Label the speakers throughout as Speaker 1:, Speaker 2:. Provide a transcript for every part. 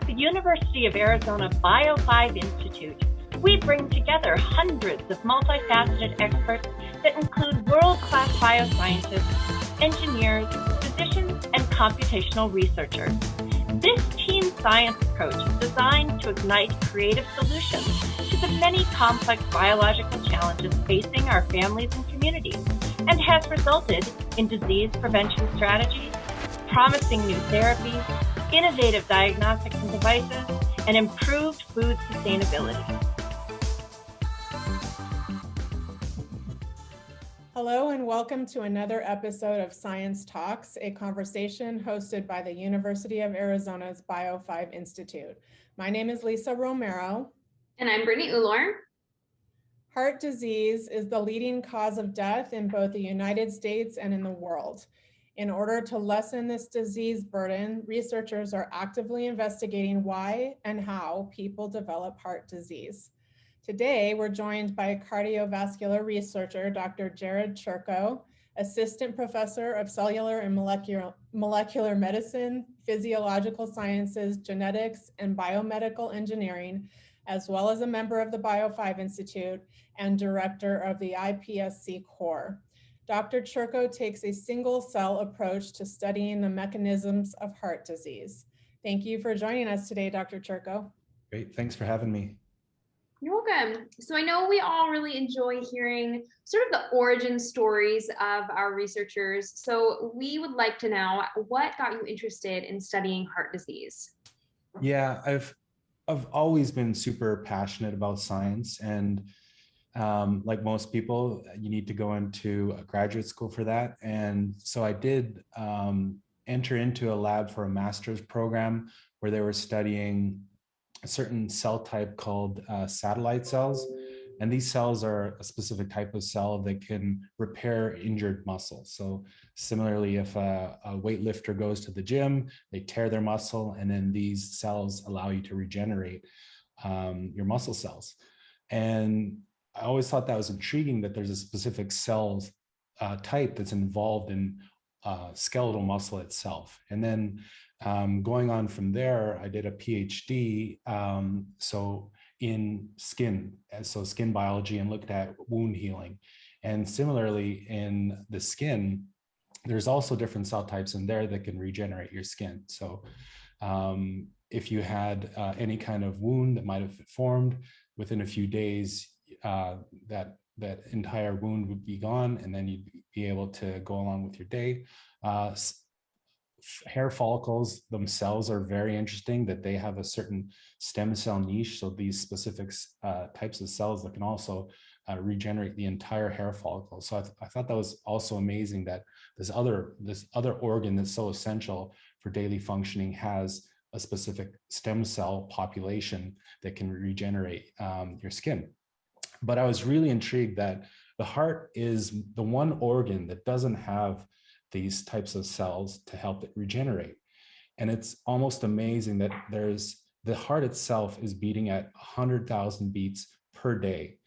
Speaker 1: the University of Arizona Bio5 Institute, we bring together hundreds of multifaceted experts that include world-class bioscientists, engineers, physicians, and computational researchers. This team science approach is designed to ignite creative solutions to the many complex biological challenges facing our families and communities, and has resulted in disease prevention strategies, promising new therapies, innovative diagnostics and devices, and improved food sustainability.
Speaker 2: Hello and welcome to another episode of Science Talks, a conversation hosted by the University of Arizona's Bio5 Institute. My name is Lisa Romero.
Speaker 3: And I'm Brittany Ulor.
Speaker 2: Heart disease is the leading cause of death in both the United States and in the world. In order to lessen this disease burden, researchers are actively investigating why and how people develop heart disease. Today, we're joined by cardiovascular researcher, Dr. Churko, assistant professor of cellular and molecular medicine, physiological sciences, genetics, and biomedical engineering, as well as a member of the Bio5 Institute and director of the iPSC core. Dr. Churko takes a single-cell approach to studying the mechanisms of heart disease. Thank you for joining us today, Dr. Churko.
Speaker 4: Great, thanks for having me.
Speaker 3: You're welcome. So I know we all really enjoy hearing sort of the origin stories of our researchers. So we would like to know, what got you interested in studying heart disease?
Speaker 4: Yeah, I've always been super passionate about science, and like most people, you need to go into a graduate school for that. And so I did enter into a lab for a master's program where they were studying a certain cell type called satellite cells. And these cells are a specific type of cell that can repair injured muscle. So similarly, if a weightlifter goes to the gym, they tear their muscle, and then these cells allow you to regenerate your muscle cells. And I always thought that was intriguing, that there's a specific cell type that's involved in skeletal muscle itself. And then going on from there, I did a PhD in skin biology, and looked at wound healing. And similarly, in the skin, there's also different cell types in there that can regenerate your skin. So if you had any kind of wound that might have formed, within a few days, that entire wound would be gone, and then you'd be able to go along with your day. Hair follicles themselves are very interesting, that they have a certain stem cell niche. So these specific types of cells that can also regenerate the entire hair follicle. So I thought that was also amazing, that this other organ that's so essential for daily functioning has a specific stem cell population that can regenerate your skin. But I was really intrigued that the heart is the one organ that doesn't have these types of cells to help it regenerate. And it's almost amazing that the heart itself is beating at 100,000 beats per day.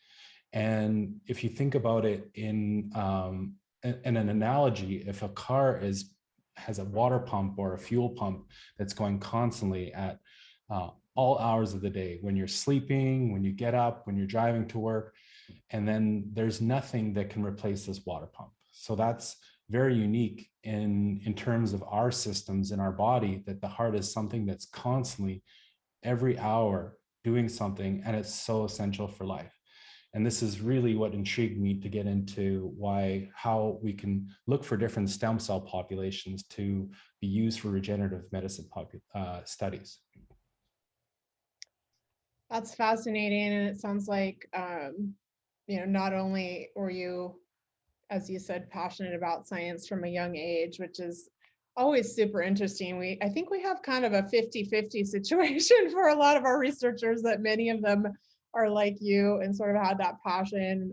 Speaker 4: And if you think about it in an analogy, if a car has a water pump or a fuel pump that's going constantly at all hours of the day, when you're sleeping, when you get up, when you're driving to work, and then there's nothing that can replace this water pump. So that's very unique in terms of our systems in our body, that the heart is something that's constantly, every hour, doing something, and it's so essential for life. And this is really what intrigued me to get into how we can look for different stem cell populations to be used for regenerative medicine studies.
Speaker 2: That's fascinating. And it sounds like, not only were you, as you said, passionate about science from a young age, which is always super interesting. I think we have kind of a 50-50 situation for a lot of our researchers, that many of them are like you and sort of had that passion,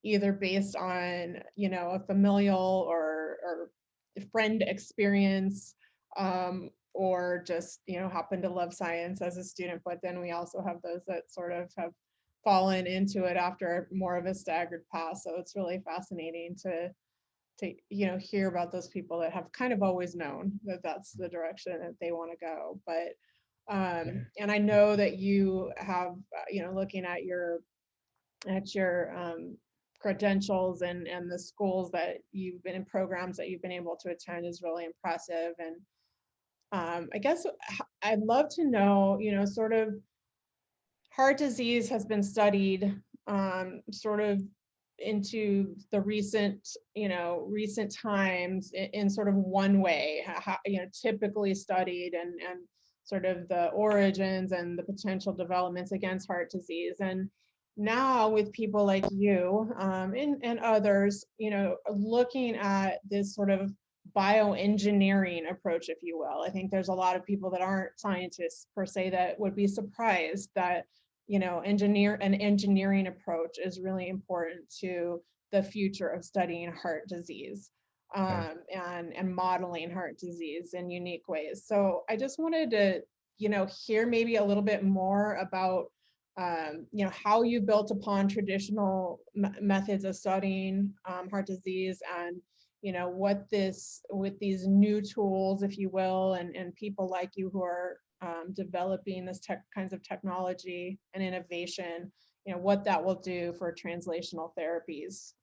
Speaker 2: either based on, a familial or friend experience, or just, happen to love science as a student. But then we also have those that sort of have fallen into it after more of a staggered path. So it's really fascinating to hear about those people that have kind of always known that that's the direction that they want to go. But And I know that you have, looking at your credentials and the schools that you've been in, programs that you've been able to attend, is really impressive. And I guess I'd love to know, sort of, heart disease has been studied sort of into the recent times in sort of one way, typically studied, and sort of the origins and the potential developments against heart disease. And now with people like you and others, looking at this sort of bioengineering approach, if you will. I think there's a lot of people that aren't scientists per se that would be surprised that an engineering approach is really important to the future of studying heart disease, and modeling heart disease in unique ways. So I just wanted to, hear maybe a little bit more about, how you built upon traditional methods of studying heart disease, and what with these new tools, if you will, and people like you who are developing this kinds of technology and innovation, what that will do for translational therapies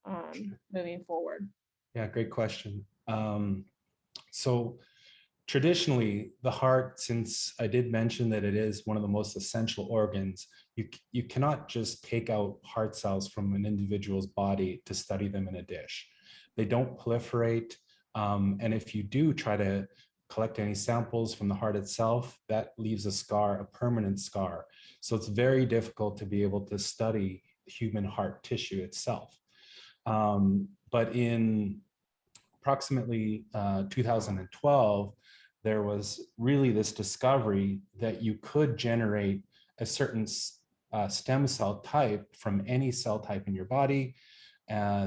Speaker 2: moving forward.
Speaker 4: Yeah, great question. So traditionally, the heart, since I did mention that it is one of the most essential organs, you cannot just take out heart cells from an individual's body to study them in a dish. They don't proliferate. And if you do try to collect any samples from the heart itself, that leaves a scar, a permanent scar. So it's very difficult to be able to study human heart tissue itself. But in approximately 2012, there was really this discovery that you could generate a certain stem cell type from any cell type in your body.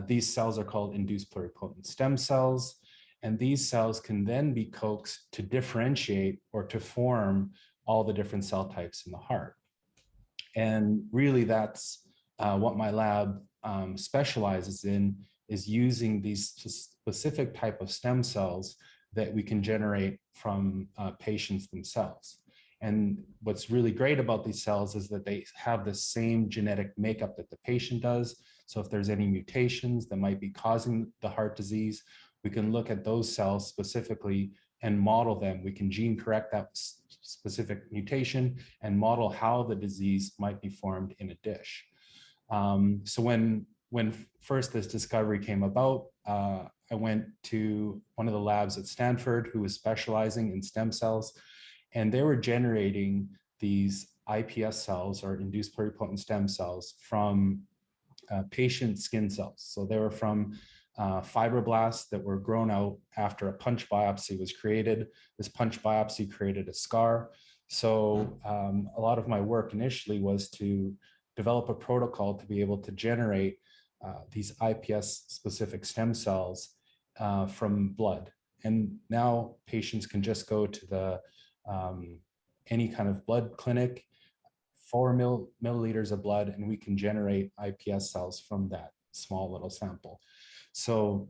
Speaker 4: These cells are called induced pluripotent stem cells. And these cells can then be coaxed to differentiate or to form all the different cell types in the heart. And really that's what my lab specializes in, is using these specific type of stem cells that we can generate from patients themselves. And what's really great about these cells is that they have the same genetic makeup that the patient does. So if there's any mutations that might be causing the heart disease, we can look at those cells specifically and model them. We can gene correct that specific mutation and model how the disease might be formed in a dish. So when first this discovery came about, I went to one of the labs at Stanford who was specializing in stem cells, and they were generating these iPS cells, or induced pluripotent stem cells, from patient skin cells. So they were from fibroblasts that were grown out after a punch biopsy was created. This punch biopsy created a scar. So a lot of my work initially was to develop a protocol to be able to generate these iPS specific stem cells from blood. And now patients can just go to the any kind of blood clinic, 4 milliliters of blood, and we can generate iPS cells from that small little sample. So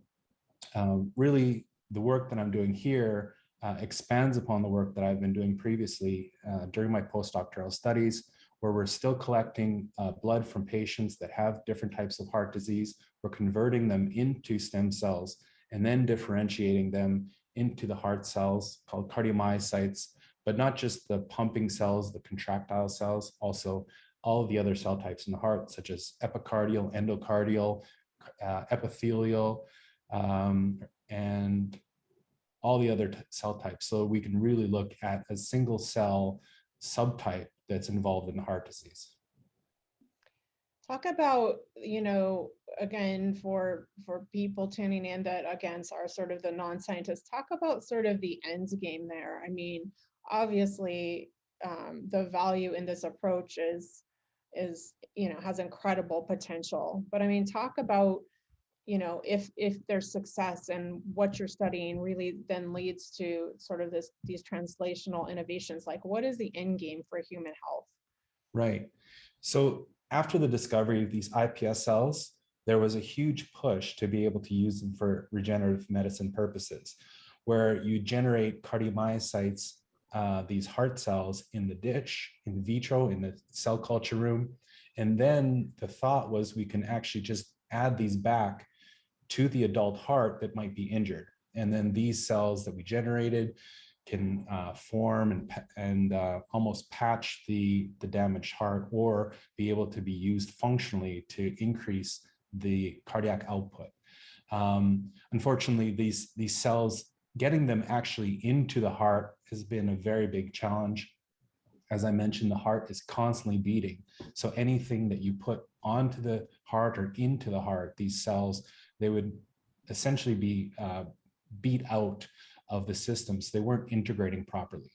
Speaker 4: really the work that I'm doing here expands upon the work that I've been doing previously during my postdoctoral studies, where we're still collecting blood from patients that have different types of heart disease. We're converting them into stem cells and then differentiating them into the heart cells called cardiomyocytes, but not just the pumping cells, the contractile cells, also all of the other cell types in the heart, such as epicardial, endocardial, epithelial, and all the other cell types. So we can really look at a single cell subtype that's involved in the heart disease.
Speaker 2: Talk about, again, for people tuning in that, again, are sort of the non-scientists, talk about sort of the end game there. I mean, obviously, the value in this approach is has incredible potential. But I mean, talk about, if there's success and what you're studying really then leads to sort of these translational innovations, like what is the end game for human health?
Speaker 4: Right. So after the discovery of these iPS cells, there was a huge push to be able to use them for regenerative medicine purposes, where you generate cardiomyocytes these heart cells in the dish, in vitro, in the cell culture room. And then the thought was we can actually just add these back to the adult heart that might be injured. And then these cells that we generated can form and almost patch the damaged heart, or be able to be used functionally to increase the cardiac output. Unfortunately, these cells, getting them actually into the heart has been a very big challenge. As I mentioned, the heart is constantly beating. So anything that you put onto the heart or into the heart, these cells, they would essentially be beat out of the system. So they weren't integrating properly.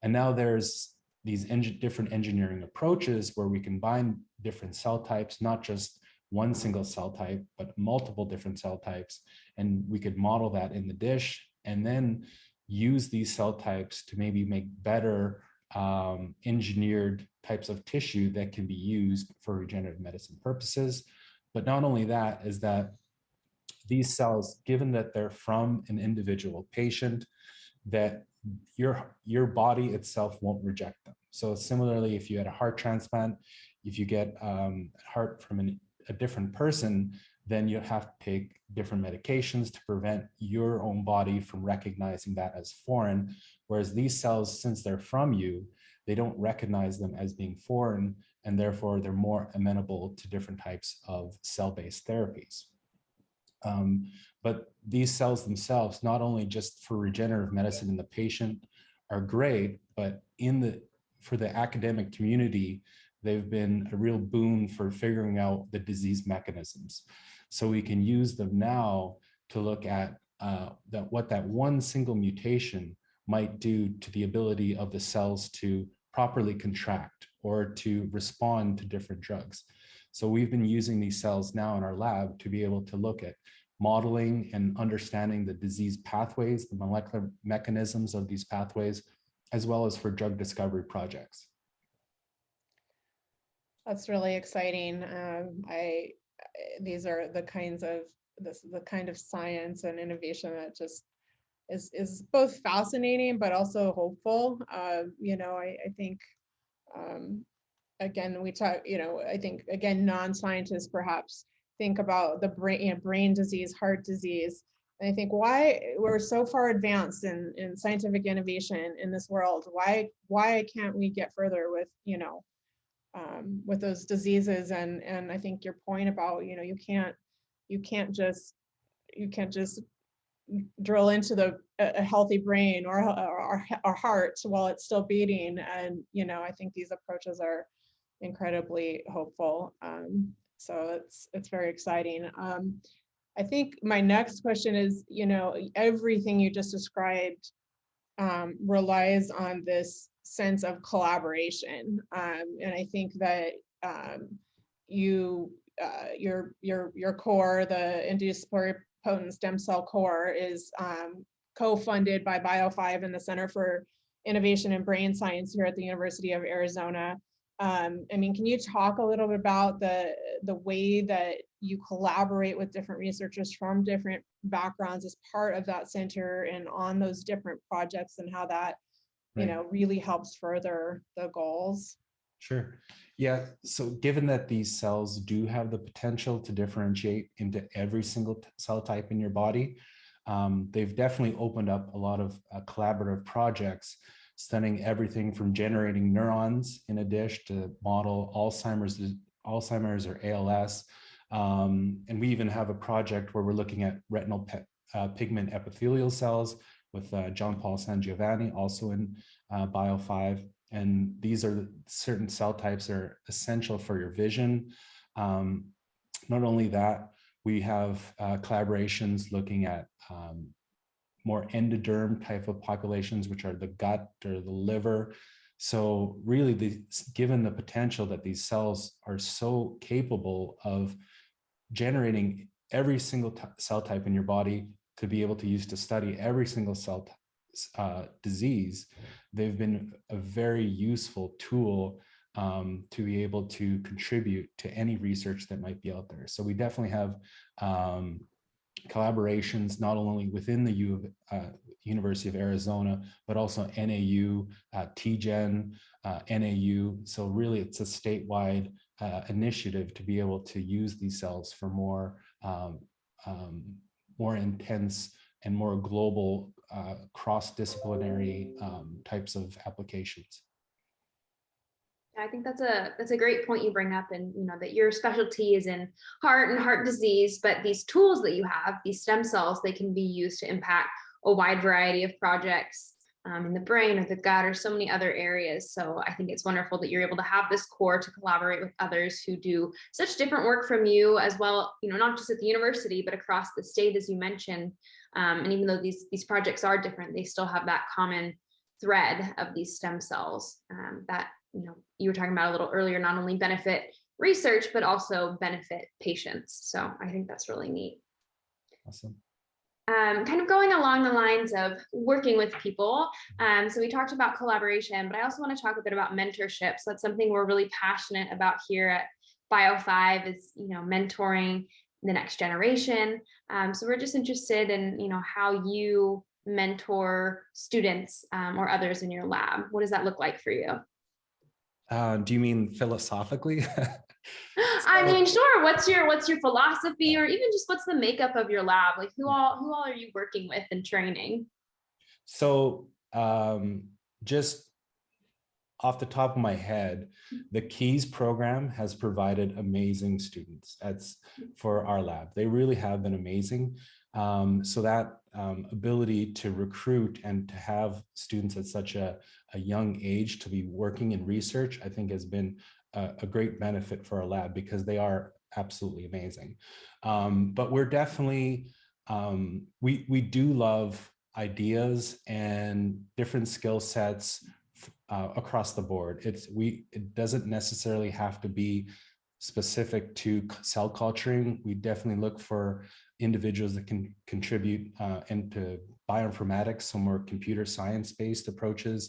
Speaker 4: And now there's these different engineering approaches where we combine different cell types, not just one single cell type, but multiple different cell types. And we could model that in the dish and then use these cell types to maybe make better engineered types of tissue that can be used for regenerative medicine purposes. But not only that, is that these cells, given that they're from an individual patient, that your body itself won't reject them. So similarly, if you had a heart transplant, if you get a heart from a different person, then you have to take different medications to prevent your own body from recognizing that as foreign. Whereas these cells, since they're from you, they don't recognize them as being foreign, and therefore they're more amenable to different types of cell-based therapies. But these cells themselves, not only just for regenerative medicine in the patient, are great, but for the academic community, they've been a real boon for figuring out the disease mechanisms. So we can use them now to look at what that one single mutation might do to the ability of the cells to properly contract or to respond to different drugs. So we've been using these cells now in our lab to be able to look at modeling and understanding the disease pathways, the molecular mechanisms of these pathways, as well as for drug discovery projects.
Speaker 2: That's really exciting. These are the kinds of the kind of science and innovation that just is both fascinating but also hopeful. I think again, we talk, I think again, non-scientists perhaps think about the brain disease, heart disease. And I think why we're so far advanced in scientific innovation in this world, why can't we get further with those diseases? And I think your point about, you can't just drill into a healthy brain or our heart while it's still beating. And, I think these approaches are incredibly hopeful. So it's very exciting. I think my next question is, everything you just described relies on this sense of collaboration. And I think that your core, the induced pluripotent stem cell core, is co-funded by Bio5 and the Center for Innovation in Brain Science here at the University of Arizona. Can you talk a little bit about the way that you collaborate with different researchers from different backgrounds as part of that center and on those different projects, and how that, really helps further the goals?
Speaker 4: Sure. Yeah. So given that these cells do have the potential to differentiate into every single cell type in your body, they've definitely opened up a lot of collaborative projects, studying everything from generating neurons in a dish to model Alzheimer's or ALS. And we even have a project where we're looking at retinal pigment epithelial cells with John Paul Sangiovanni, also in Bio5. And these are certain cell types that are essential for your vision. Not only that, we have collaborations looking at more endoderm type of populations, which are the gut or the liver. So really, given the potential that these cells are so capable of generating every single cell type in your body to be able to use to study every single cell disease, they've been a very useful tool to be able to contribute to any research that might be out there. So we definitely have collaborations, not only within the University of Arizona, but also NAU, TGen, NAU. So really it's a statewide initiative to be able to use these cells for more intense and more global cross-disciplinary types of applications.
Speaker 3: I think that's a great point you bring up, and that your specialty is in heart and heart disease, but these tools that you have, these stem cells, they can be used to impact a wide variety of projects in the brain or the gut or so many other areas. So I think it's wonderful that you're able to have this core to collaborate with others who do such different work from you as well, not just at the university, but across the state, as you mentioned. And even though these projects are different, they still have that common thread of these stem cells that you were talking about a little earlier, not only benefit research, but also benefit patients. So I think that's really neat.
Speaker 4: Awesome.
Speaker 3: Kind of going along the lines of working with people. So we talked about collaboration, but I also want to talk a bit about mentorship. So that's something we're really passionate about here at Bio5 is, mentoring the next generation. So we're just interested in, how you mentor students or others in your lab. What does that look like for you?
Speaker 4: Do you mean philosophically?
Speaker 3: I mean, sure. What's your philosophy, or even just what's the makeup of your lab? Like who all are you working with and training?
Speaker 4: So just off the top of my head, the KEYS program has provided amazing students. That's for our lab. They really have been amazing. So that ability to recruit and to have students at such a young age to be working in research, I think has been a great benefit for our lab because they are absolutely amazing. But we're definitely, we do love ideas and different skill sets across the board. It doesn't necessarily have to be specific to cell culturing. We definitely look for individuals that can contribute into bioinformatics, so more computer science-based approaches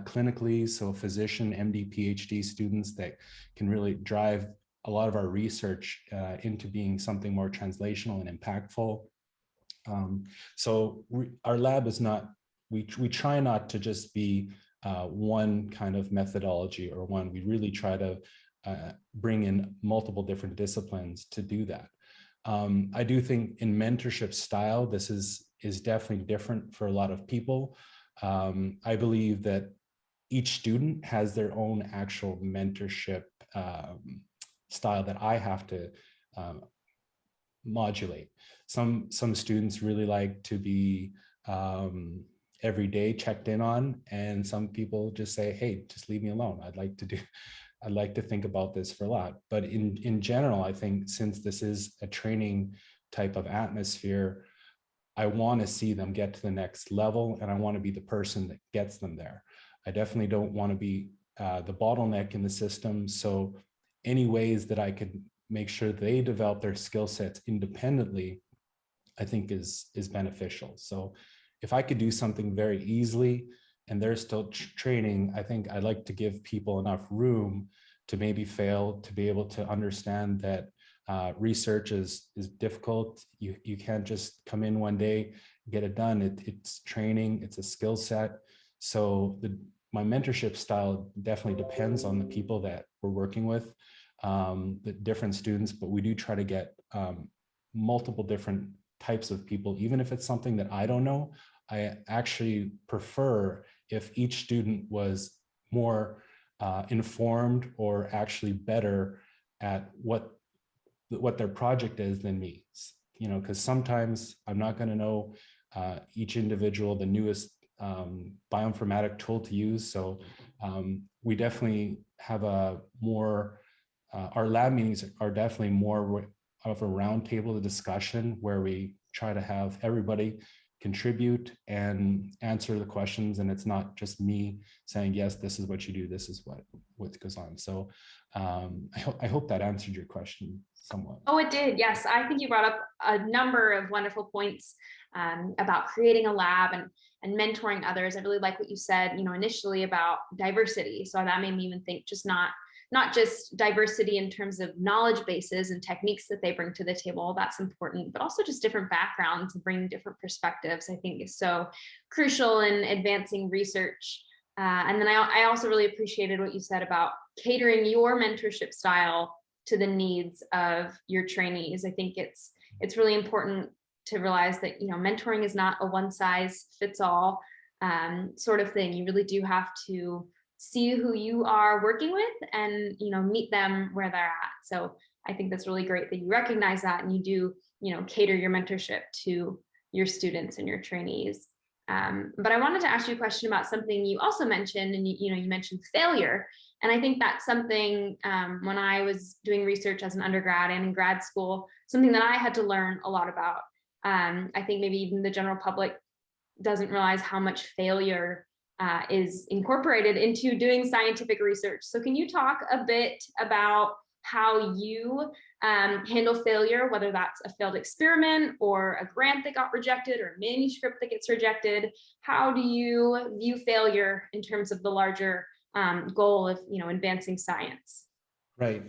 Speaker 4: clinically, so physician, MD, PhD students that can really drive a lot of our research into being something more translational and impactful. So our lab is not, we try not to just be one kind of methodology or one. We really try to bring in multiple different disciplines to do that. I do think in mentorship style, this is definitely different for a lot of people. I believe that each student has their own actual mentorship style that I have to modulate. Some students really like to be every day checked in on, and some people just say, hey, just leave me alone. I'd like to think about this for a lot. But in general, I think since this is a training type of atmosphere, I want to see them get to the next level, and I want to be the person that gets them there. I definitely don't want to be the bottleneck in the system. So any ways that I could make sure they develop their skill sets independently, I think is beneficial. So if I could do something very easily and they're still training, I think I'd like to give people enough room to maybe fail, to be able to understand that research is difficult. You can't just come in one day, get it done. It's training, it's a skill set. So my mentorship style definitely depends on the people that we're working with, the different students, but we do try to get multiple different types of people. Even if it's something that I don't know, I actually prefer if each student was more informed or actually better at what their project is than me. Because sometimes I'm not going to know each individual the newest bioinformatic tool to use. So we definitely have our lab meetings are definitely more of a roundtable discussion where we try to have everybody contribute and answer the questions, and it's not just me saying, yes, this is what you do, this is what goes on. So I hope that answered your question somewhat.
Speaker 3: Oh, it did. Yes. I think you brought up a number of wonderful points about creating a lab and mentoring others. I really like what you said, initially about diversity. So that made me even think just not not just diversity in terms of knowledge bases and techniques that they bring to the table, that's important, but also just different backgrounds and bringing different perspectives, I think is so crucial in advancing research. And then I also really appreciated what you said about catering your mentorship style to the needs of your trainees. I think it's really important to realize that, mentoring is not a one size fits all sort of thing. You really do have to see who you are working with and, meet them where they're at. So I think that's really great that you recognize that and you do, cater your mentorship to your students and your trainees. But I wanted to ask you a question about something you also mentioned, and you mentioned failure. And I think that's something when I was doing research as an undergrad and in grad school, something that I had to learn a lot about. I think maybe even the general public doesn't realize how much failure is incorporated into doing scientific research. So can you talk a bit about how you handle failure, whether that's a failed experiment or a grant that got rejected or a manuscript that gets rejected? How do you view failure in terms of the larger goal of advancing science?
Speaker 4: Right.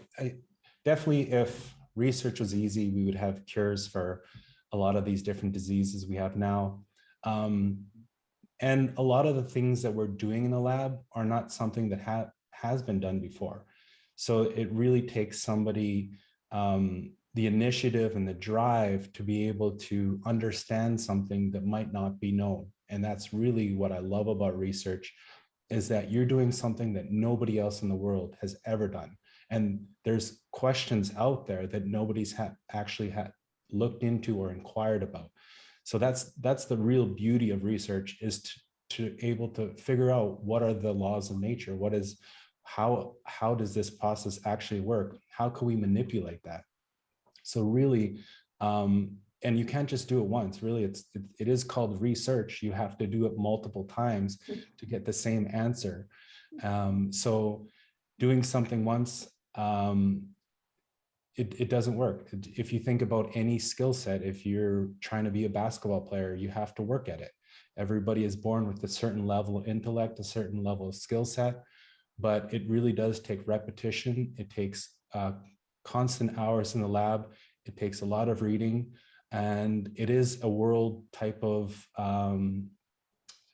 Speaker 4: Definitely, if research was easy, we would have cures for a lot of these different diseases we have now. And a lot of the things that we're doing in the lab are not something that has been done before. So it really takes somebody the initiative and the drive to be able to understand something that might not be known. And that's really what I love about research, is that you're doing something that nobody else in the world has ever done. And there's questions out there that nobody's actually looked into or inquired about. So that's the real beauty of research, is to able to figure out what are the laws of nature, how does this process actually work, how can we manipulate that. So really, and you can't just do it once. Really, it is called research. You have to do it multiple times to get the same answer. So doing something once, it doesn't work. If you think about any skill set, if you're trying to be a basketball player, you have to work at it. Everybody is born with a certain level of intellect, a certain level of skill set, but it really does take repetition. It takes constant hours in the lab. It takes a lot of reading, and it is a world type of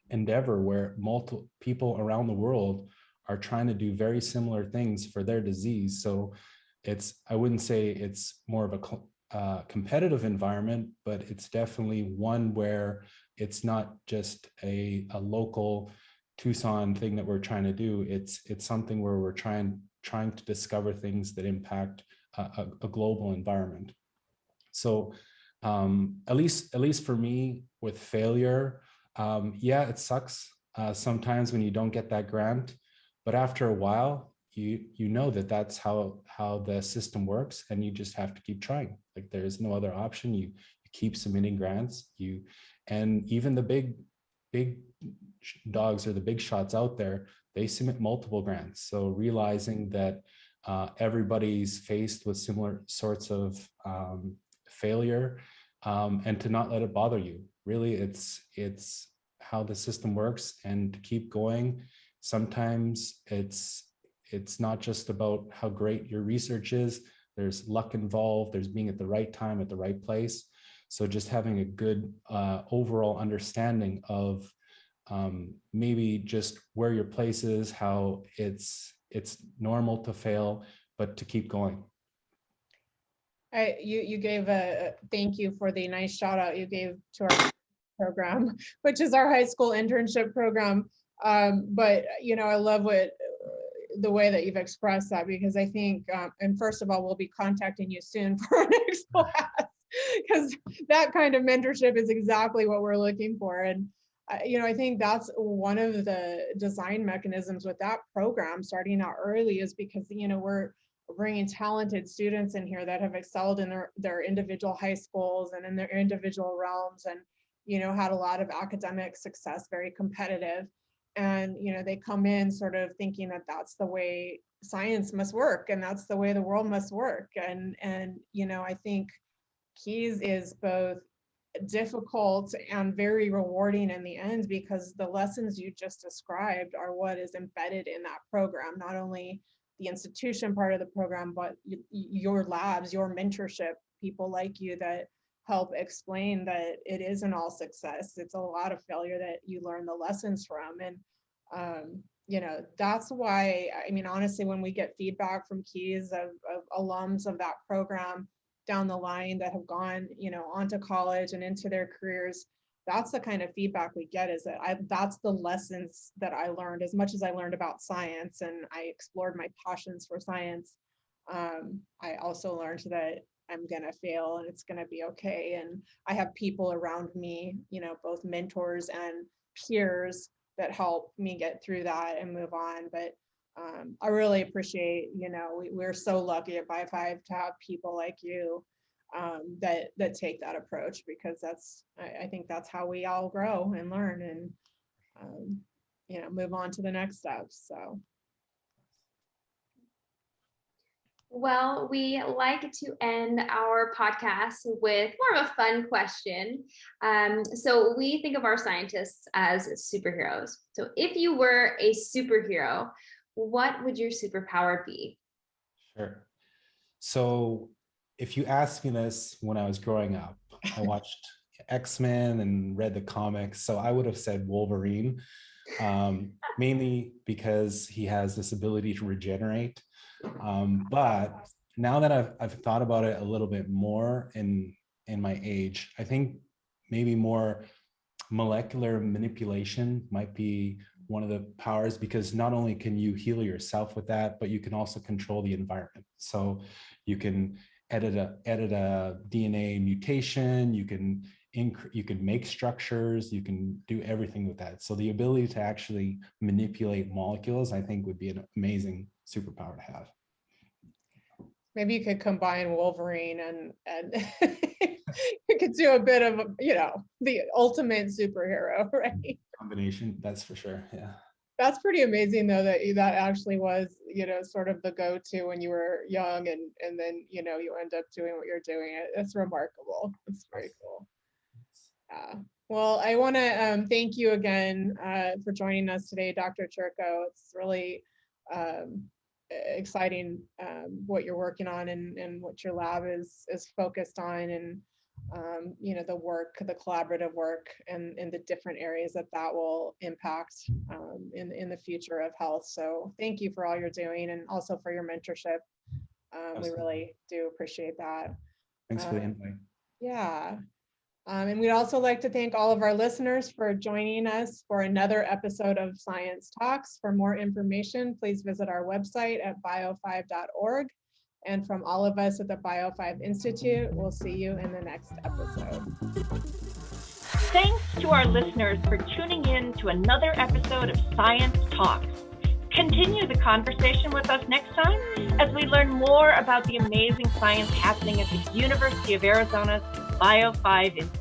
Speaker 4: endeavor where multiple people around the world are trying to do very similar things for their disease. So I wouldn't say it's more of a competitive environment, but it's definitely one where it's not just a local Tucson thing that we're trying to do. It's something where we're trying to discover things that impact a global environment. So at least for me, with failure, yeah, it sucks sometimes when you don't get that grant, but after a while, you know that's how the system works, and you just have to keep trying. Like, there's no other option. You keep submitting grants. And even the big dogs or the big shots out there, they submit multiple grants. So realizing that everybody's faced with similar sorts of failure, and to not let it bother you. Really, it's how the system works, and to keep going. Sometimes it's not just about how great your research is. There's luck involved. There's being at the right time at the right place. So just having a good overall understanding of maybe just where your place is, how it's normal to fail, but to keep going.
Speaker 2: You gave a thank you for the nice shout out you gave to our program, which is our high school internship program. But I love the way that you've expressed that, because I think, and first of all, we'll be contacting you soon for our next class, because that kind of mentorship is exactly what we're looking for. And I think that's one of the design mechanisms with that program, starting out early, is because we're bringing talented students in here that have excelled in their individual high schools and in their individual realms, and had a lot of academic success, very competitive. And they come in sort of thinking that that's the way science must work, and that's the way the world must work. And I think Keys is both difficult and very rewarding in the end, because the lessons you just described are what is embedded in that program. Not only the institution part of the program, but your labs, your mentorship, people like you that help explain that it isn't all success. It's a lot of failure that you learn the lessons from. And, you know, that's why, I mean, honestly, when we get feedback from Keys of alums of that program down the line that have gone, you know, onto college and into their careers, that's the kind of feedback we get, is that that's the lessons that I learned. As much as I learned about science and I explored my passions for science, I also learned that I'm gonna fail and it's gonna be okay. And I have people around me, you know, both mentors and peers that help me get through that and move on. But I really appreciate, you know, we're so lucky at Bio5 to have people like you that take that approach, because I think that's how we all grow and learn and you know, move on to the next steps. So.
Speaker 3: Well, we like to end our podcast with more of a fun question. So we think of our scientists as superheroes. So if you were a superhero, what would your superpower be?
Speaker 4: Sure. So if you asked me this when I was growing up, I watched X-Men and read the comics. So I would have said Wolverine, mainly because he has this ability to regenerate. But now that I've thought about it a little bit more in my age, I think maybe more molecular manipulation might be one of the powers, because not only can you heal yourself with that, but you can also control the environment. So you can edit a DNA mutation, you can make structures, you can do everything with that. So the ability to actually manipulate molecules, I think, would be an amazing superpower to have.
Speaker 2: Maybe you could combine Wolverine and you could do a bit of, you know, the ultimate superhero, right?
Speaker 4: Combination, that's for sure. Yeah.
Speaker 2: That's pretty amazing, though, that actually was, you know, sort of the go-to when you were young, and then, you know, you end up doing what you're doing. It's remarkable. It's very cool. Well, I want to thank you again for joining us today, Dr. Churko. It's really exciting what you're working on and what your lab is focused on, and you know, the collaborative work and the different areas that will impact in the future of health. So thank you for all you're doing, and also for your mentorship. We really do appreciate that.
Speaker 4: Thanks for the invite.
Speaker 2: Yeah. And we'd also like to thank all of our listeners for joining us for another episode of Science Talks. For more information, please visit our website at bio5.org. And from all of us at the Bio5 Institute, we'll see you in the next episode.
Speaker 1: Thanks to our listeners for tuning in to another episode of Science Talks. Continue the conversation with us next time as we learn more about the amazing science happening at the University of Arizona's Bio5 Institute.